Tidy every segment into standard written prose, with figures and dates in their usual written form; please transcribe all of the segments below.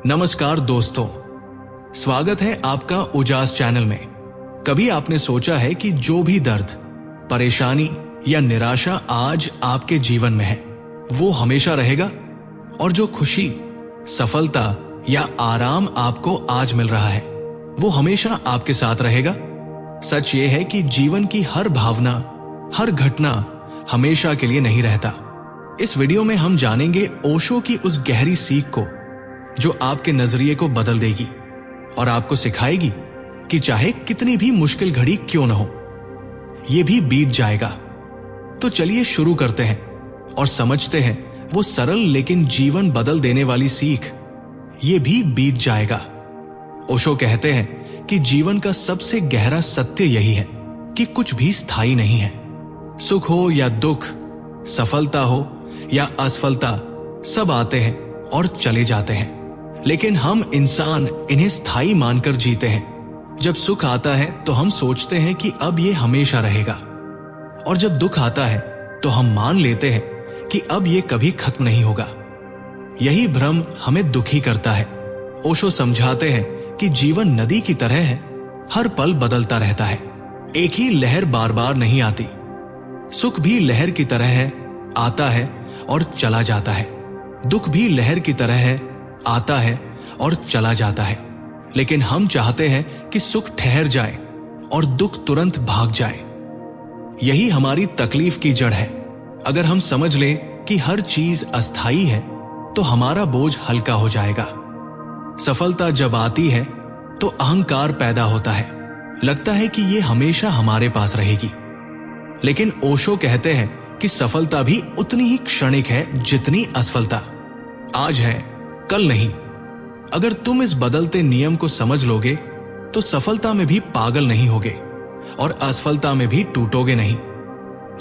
नमस्कार दोस्तों, स्वागत है आपका उजास चैनल में। कभी आपने सोचा है कि जो भी दर्द, परेशानी या निराशा आज आपके जीवन में है वो हमेशा रहेगा? और जो खुशी, सफलता या आराम आपको आज मिल रहा है वो हमेशा आपके साथ रहेगा? सच ये है कि जीवन की हर भावना, हर घटना हमेशा के लिए नहीं रहता। इस वीडियो में हम जानेंगे ओशो की उस गहरी सीख को जो आपके नजरिए को बदल देगी और आपको सिखाएगी कि चाहे कितनी भी मुश्किल घड़ी क्यों न हो, यह भी बीत जाएगा। तो चलिए शुरू करते हैं और समझते हैं वो सरल लेकिन जीवन बदल देने वाली सीख, ये भी बीत जाएगा। ओशो कहते हैं कि जीवन का सबसे गहरा सत्य यही है कि कुछ भी स्थायी नहीं है। सुख हो या दुख, सफलता हो या असफलता, सब आते हैं और चले जाते हैं, लेकिन हम इंसान इन्हें स्थायी मानकर जीते हैं। जब सुख आता है तो हम सोचते हैं कि अब ये हमेशा रहेगा, और जब दुख आता है तो हम मान लेते हैं कि अब ये कभी खत्म नहीं होगा। यही भ्रम हमें दुखी करता है। ओशो समझाते हैं कि जीवन नदी की तरह है, हर पल बदलता रहता है। एक ही लहर बार बार नहीं आती। सुख भी लहर की तरह है, आता है और चला जाता है। दुख भी लहर की तरह है, आता है और चला जाता है। लेकिन हम चाहते हैं कि सुख ठहर जाए और दुख तुरंत भाग जाए। यही हमारी तकलीफ की जड़ है। अगर हम समझ लें कि हर चीज अस्थायी है तो हमारा बोझ हल्का हो जाएगा। सफलता जब आती है तो अहंकार पैदा होता है, लगता है कि ये हमेशा हमारे पास रहेगी। लेकिन ओशो कहते हैं कि सफलता भी उतनी ही क्षणिक है जितनी असफलता। आज है, कल नहीं। अगर तुम इस बदलते नियम को समझ लोगे तो सफलता में भी पागल नहीं होगे और असफलता में भी टूटोगे नहीं।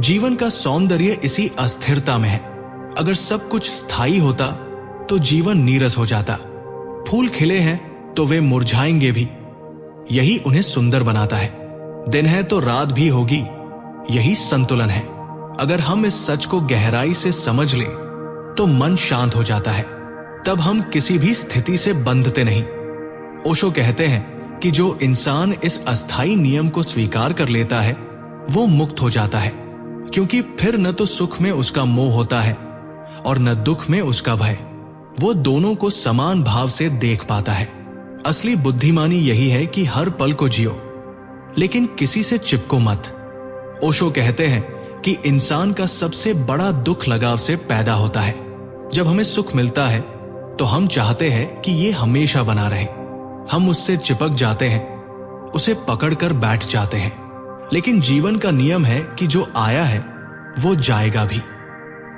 जीवन का सौंदर्य इसी अस्थिरता में है। अगर सब कुछ स्थायी होता तो जीवन नीरस हो जाता। फूल खिले हैं तो वे मुरझाएंगे भी, यही उन्हें सुंदर बनाता है। दिन है तो रात भी होगी, यही संतुलन है। अगर हम इस सच को गहराई से समझ लें तो मन शांत हो जाता है। तब हम किसी भी स्थिति से बंधते नहीं। ओशो कहते हैं कि जो इंसान इस अस्थायी नियम को स्वीकार कर लेता है वो मुक्त हो जाता है, क्योंकि फिर न तो सुख में उसका मोह होता है और न दुख में उसका भय। वो दोनों को समान भाव से देख पाता है। असली बुद्धिमानी यही है कि हर पल को जियो, लेकिन किसी से चिपको मत। ओशो कहते हैं कि इंसान का सबसे बड़ा दुख लगाव से पैदा होता है। जब हमें सुख मिलता है तो हम चाहते हैं कि ये हमेशा बना रहे। हम उससे चिपक जाते हैं, उसे पकड़कर बैठ जाते हैं। लेकिन जीवन का नियम है कि जो आया है वो जाएगा भी।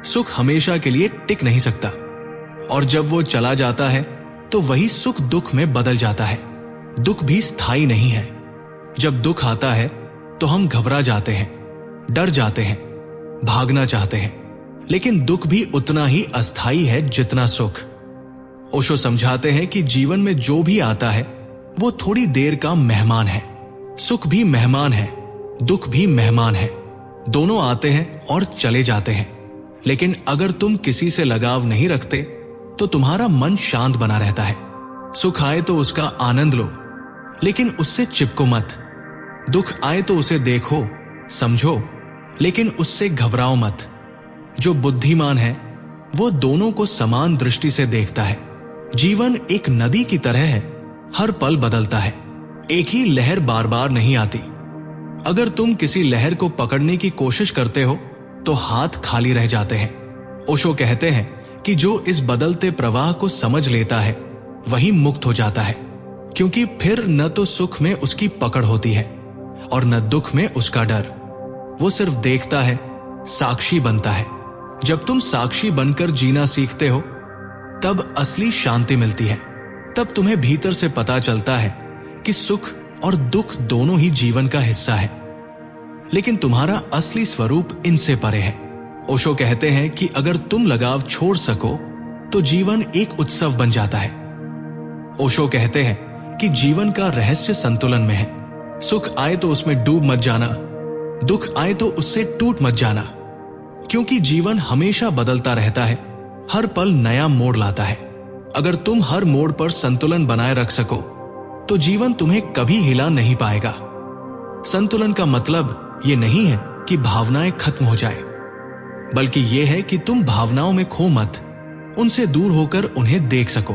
सुख हमेशा के लिए टिक नहीं सकता, और जब वो चला जाता है तो वही सुख दुख में बदल जाता है। दुख भी स्थायी नहीं है। जब दुख आता है तो हम घबरा जाते हैं, डर जाते हैं, भागना चाहते हैं। लेकिन दुख भी उतना ही अस्थायी है जितना सुख। ओशो समझाते हैं कि जीवन में जो भी आता है वो थोड़ी देर का मेहमान है। सुख भी मेहमान है, दुख भी मेहमान है। दोनों आते हैं और चले जाते हैं। लेकिन अगर तुम किसी से लगाव नहीं रखते तो तुम्हारा मन शांत बना रहता है। सुख आए तो उसका आनंद लो, लेकिन उससे चिपको मत। दुख आए तो उसे देखो, समझो, लेकिन उससे घबराओ मत। जो बुद्धिमान है वो दोनों को समान दृष्टि से देखता है। जीवन एक नदी की तरह है, हर पल बदलता है। एक ही लहर बार बार नहीं आती। अगर तुम किसी लहर को पकड़ने की कोशिश करते हो तो हाथ खाली रह जाते हैं। ओशो कहते हैं कि जो इस बदलते प्रवाह को समझ लेता है वही मुक्त हो जाता है, क्योंकि फिर न तो सुख में उसकी पकड़ होती है और न दुख में उसका डर। वो सिर्फ देखता है, साक्षी बनता है। जब तुम साक्षी बनकर जीना सीखते हो तब असली शांति मिलती है। तब तुम्हें भीतर से पता चलता है कि सुख और दुख दोनों ही जीवन का हिस्सा है, लेकिन तुम्हारा असली स्वरूप इनसे परे है। ओशो कहते हैं कि अगर तुम लगाव छोड़ सको तो जीवन एक उत्सव बन जाता है। ओशो कहते हैं कि जीवन का रहस्य संतुलन में है। सुख आए तो उसमें डूब मत जाना, दुख आए तो उससे टूट मत जाना, क्योंकि जीवन हमेशा बदलता रहता है, हर पल नया मोड़ लाता है। अगर तुम हर मोड़ पर संतुलन बनाए रख सको तो जीवन तुम्हें कभी हिला नहीं पाएगा। संतुलन का मतलब ये नहीं है कि भावनाएं खत्म हो जाए, बल्कि यह है कि तुम भावनाओं में खो मत, उनसे दूर होकर उन्हें देख सको।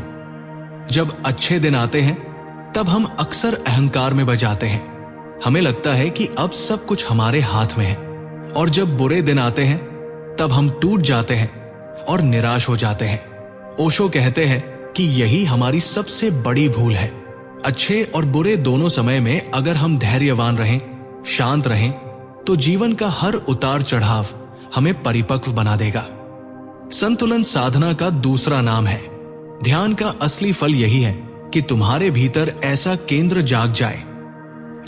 जब अच्छे दिन आते हैं तब हम अक्सर अहंकार में बजाते हैं। हमें लगता है कि अब सब कुछ हमारे हाथ में है। और जब बुरे दिन आते हैं तब हम टूट जाते हैं और निराश हो जाते हैं। ओशो कहते हैं कि यही हमारी सबसे बड़ी भूल है। अच्छे और बुरे दोनों समय में अगर हम धैर्यवान रहें, शांत रहें, तो जीवन का हर उतार चढ़ाव हमें परिपक्व बना देगा। संतुलन साधना का दूसरा नाम है। ध्यान का असली फल यही है कि तुम्हारे भीतर ऐसा केंद्र जाग जाए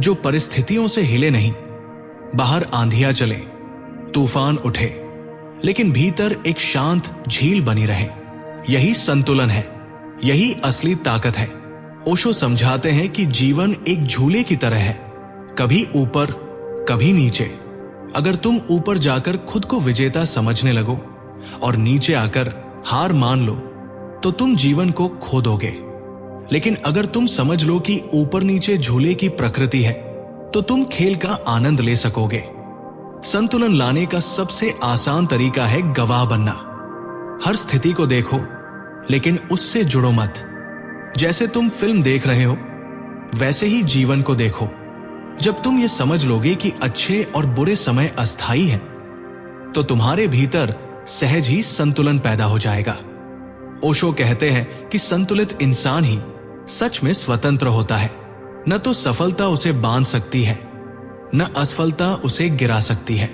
जो परिस्थितियों से हिले नहीं। बाहर आंधियां चले, तूफान उठे, लेकिन भीतर एक शांत झील बनी रहे। यही संतुलन है, यही असली ताकत है। ओशो समझाते हैं कि जीवन एक झूले की तरह है, कभी ऊपर कभी नीचे। अगर तुम ऊपर जाकर खुद को विजेता समझने लगो और नीचे आकर हार मान लो तो तुम जीवन को खो दोगे। लेकिन अगर तुम समझ लो कि ऊपर नीचे झूले की प्रकृति है तो तुम खेल का आनंद ले सकोगे। संतुलन लाने का सबसे आसान तरीका है गवाह बनना। हर स्थिति को देखो लेकिन उससे जुड़ो मत। जैसे तुम फिल्म देख रहे हो वैसे ही जीवन को देखो। जब तुम ये समझ लोगे कि अच्छे और बुरे समय अस्थायी हैं, तो तुम्हारे भीतर सहज ही संतुलन पैदा हो जाएगा। ओशो कहते हैं कि संतुलित इंसान ही सच में स्वतंत्र होता है। न तो सफलता उसे बांध सकती है, न असफलता उसे गिरा सकती है।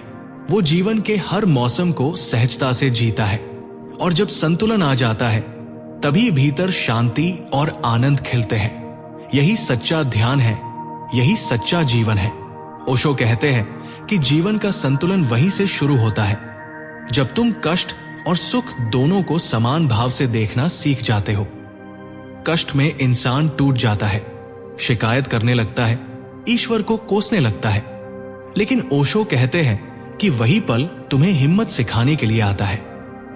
वो जीवन के हर मौसम को सहजता से जीता है। और जब संतुलन आ जाता है तभी भीतर शांति और आनंद खिलते हैं। यही सच्चा ध्यान है, यही सच्चा जीवन है। ओशो कहते हैं कि जीवन का संतुलन वहीं से शुरू होता है जब तुम कष्ट और सुख दोनों को समान भाव से देखना सीख जाते हो। कष्ट में इंसान टूट जाता है, शिकायत करने लगता है, ईश्वर को कोसने लगता है। लेकिन ओशो कहते हैं कि वही पल तुम्हें हिम्मत सिखाने के लिए आता है।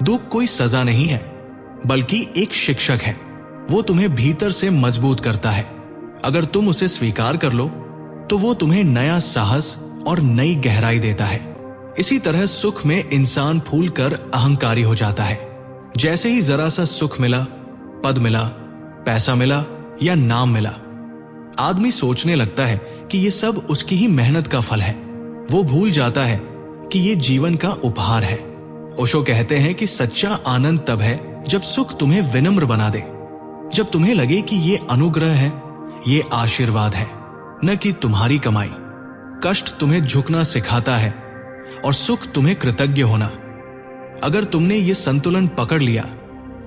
दुख कोई सजा नहीं है, बल्कि एक शिक्षक है। वो तुम्हें भीतर से मजबूत करता है। अगर तुम उसे स्वीकार कर लो तो वो तुम्हें नया साहस और नई गहराई देता है। इसी तरह सुख में इंसान फूलकर अहंकारी हो जाता है। जैसे ही जरा सा सुख मिला, पद मिला, पैसा मिला या नाम मिला, आदमी सोचने लगता है कि ये सब उसकी ही मेहनत का फल है। वो भूल जाता है कि ये जीवन का उपहार है। ओशो कहते हैं कि सच्चा आनंद तब है जब सुख तुम्हें विनम्र बना दे, जब तुम्हें लगे कि ये अनुग्रह है, ये आशीर्वाद है, न कि तुम्हारी कमाई। कष्ट तुम्हें झुकना सिखाता है और सुख तुम्हें कृतज्ञ होना। अगर तुमने ये संतुलन पकड़ लिया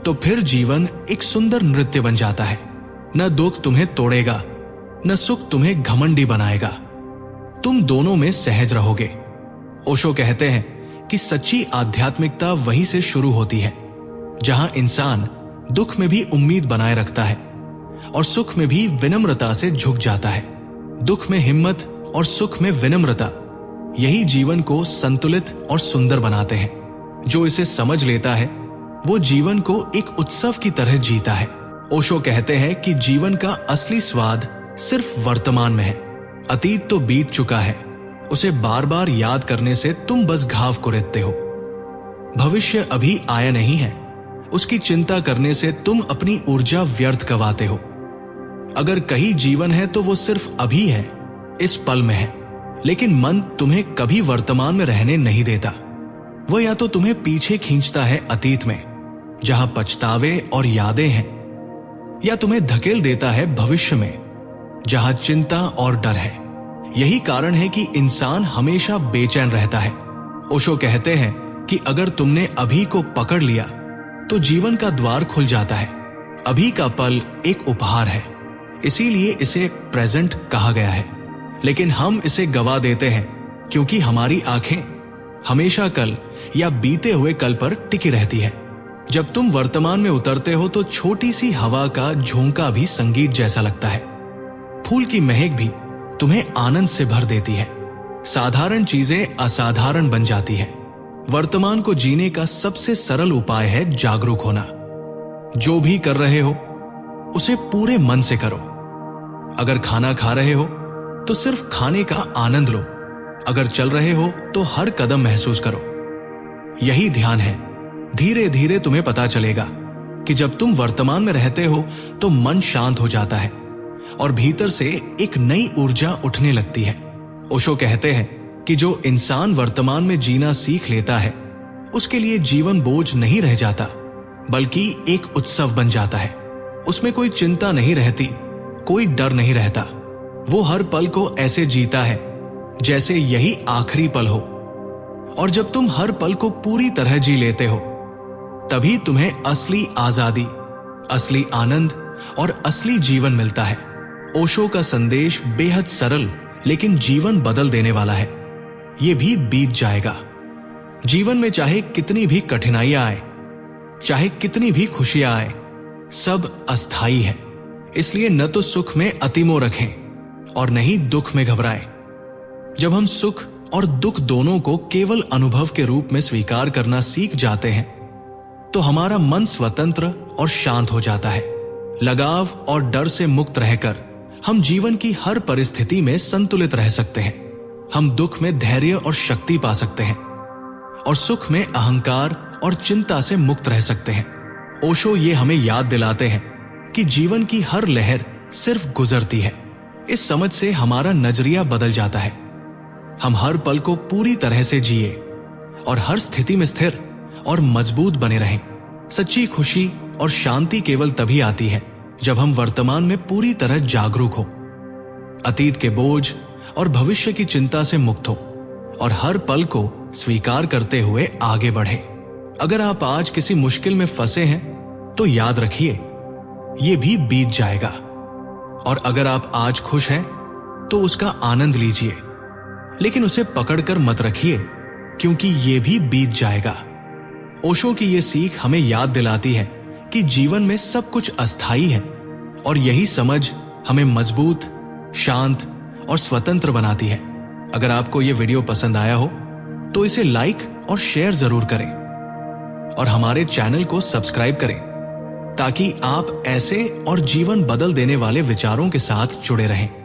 तो फिर जीवन एक सुंदर नृत्य बन जाता है। न दुख तुम्हें तोड़ेगा, न सुख तुम्हें घमंडी बनाएगा। तुम दोनों में सहज रहोगे। ओशो कहते हैं कि सच्ची आध्यात्मिकता वहीं से शुरू होती है जहां इंसान दुख में भी उम्मीद बनाए रखता है और सुख में भी विनम्रता से झुक जाता है। दुख में हिम्मत और सुख में विनम्रता, यही जीवन को संतुलित और सुंदर बनाते हैं। जो इसे समझ लेता है वो जीवन को एक उत्सव की तरह जीता है। ओशो कहते हैं कि जीवन का असली स्वाद सिर्फ वर्तमान में है। अतीत तो बीत चुका है, उसे बार बार याद करने से तुम बस घाव कुरेदते हो। भविष्य अभी आया नहीं है, उसकी चिंता करने से तुम अपनी ऊर्जा व्यर्थ गवाते हो। अगर कहीं जीवन है तो वो सिर्फ अभी है, इस पल में है। लेकिन मन तुम्हें कभी वर्तमान में रहने नहीं देता। वह या तो तुम्हें पीछे खींचता है अतीत में जहां पछतावे और यादें हैं, या तुम्हें धकेल देता है भविष्य में जहां चिंता और डर है। यही कारण है कि इंसान हमेशा बेचैन रहता है। ओशो कहते हैं कि अगर तुमने अभी को पकड़ लिया तो जीवन का द्वार खुल जाता है। अभी का पल एक उपहार है, इसीलिए इसे प्रेजेंट कहा गया है। लेकिन हम इसे गवा देते हैं क्योंकि हमारी आंखें हमेशा कल या बीते हुए कल पर टिकी रहती है। जब तुम वर्तमान में उतरते हो तो छोटी सी हवा का झोंका भी संगीत जैसा लगता है। फूल की महक भी तुम्हें आनंद से भर देती है। साधारण चीजें असाधारण बन जाती है। वर्तमान को जीने का सबसे सरल उपाय है जागरूक होना। जो भी कर रहे हो उसे पूरे मन से करो। अगर खाना खा रहे हो तो सिर्फ खाने का आनंद लो। अगर चल रहे हो तो हर कदम महसूस करो। यही ध्यान है। धीरे धीरे तुम्हें पता चलेगा कि जब तुम वर्तमान में रहते हो तो मन शांत हो जाता है और भीतर से एक नई ऊर्जा उठने लगती है। ओशो कहते हैं कि जो इंसान वर्तमान में जीना सीख लेता है उसके लिए जीवन बोझ नहीं रह जाता, बल्कि एक उत्सव बन जाता है। उसमें कोई चिंता नहीं रहती, कोई डर नहीं रहता। वो हर पल को ऐसे जीता है जैसे यही आखिरी पल हो। और जब तुम हर पल को पूरी तरह जी लेते हो तभी तुम्हें असली आजादी, असली आनंद और असली जीवन मिलता है। ओशो का संदेश बेहद सरल लेकिन जीवन बदल देने वाला है। ये भी बीत जाएगा। जीवन में चाहे कितनी भी कठिनाइयां आए, चाहे कितनी भी खुशियां आए, सब अस्थाई है। इसलिए न तो सुख में अतिमोह रखें और न ही दुख में घबराएं। जब हम सुख और दुख दोनों को केवल अनुभव के रूप में स्वीकार करना सीख जाते हैं तो हमारा मन स्वतंत्र और शांत हो जाता है। लगाव और डर से मुक्त रहकर हम जीवन की हर परिस्थिति में संतुलित रह सकते हैं। हम दुख में धैर्य और शक्ति पा सकते हैं और सुख में अहंकार और चिंता से मुक्त रह सकते हैं। ओशो ये हमें याद दिलाते हैं कि जीवन की हर लहर सिर्फ गुजरती है। इस समझ से हमारा नजरिया बदल जाता है। हम हर पल को पूरी तरह से जिए और हर स्थिति में स्थिर और मजबूत बने रहें। सच्ची खुशी और शांति केवल तभी आती है जब हम वर्तमान में पूरी तरह जागरूक हो, अतीत के बोझ और भविष्य की चिंता से मुक्त हो और हर पल को स्वीकार करते हुए आगे बढ़े। अगर आप आज किसी मुश्किल में फंसे हैं तो याद रखिए ये भी बीत जाएगा। और अगर आप आज खुश हैं तो उसका आनंद लीजिए, लेकिन उसे पकड़कर मत रखिए क्योंकि ये भी बीत जाएगा। ओशो की ये सीख हमें याद दिलाती है कि जीवन में सब कुछ अस्थाई है और यही समझ हमें मजबूत, शांत और स्वतंत्र बनाती है। अगर आपको ये वीडियो पसंद आया हो तो इसे लाइक और शेयर जरूर करें और हमारे चैनल को सब्सक्राइब करें ताकि आप ऐसे और जीवन बदल देने वाले विचारों के साथ जुड़े रहें।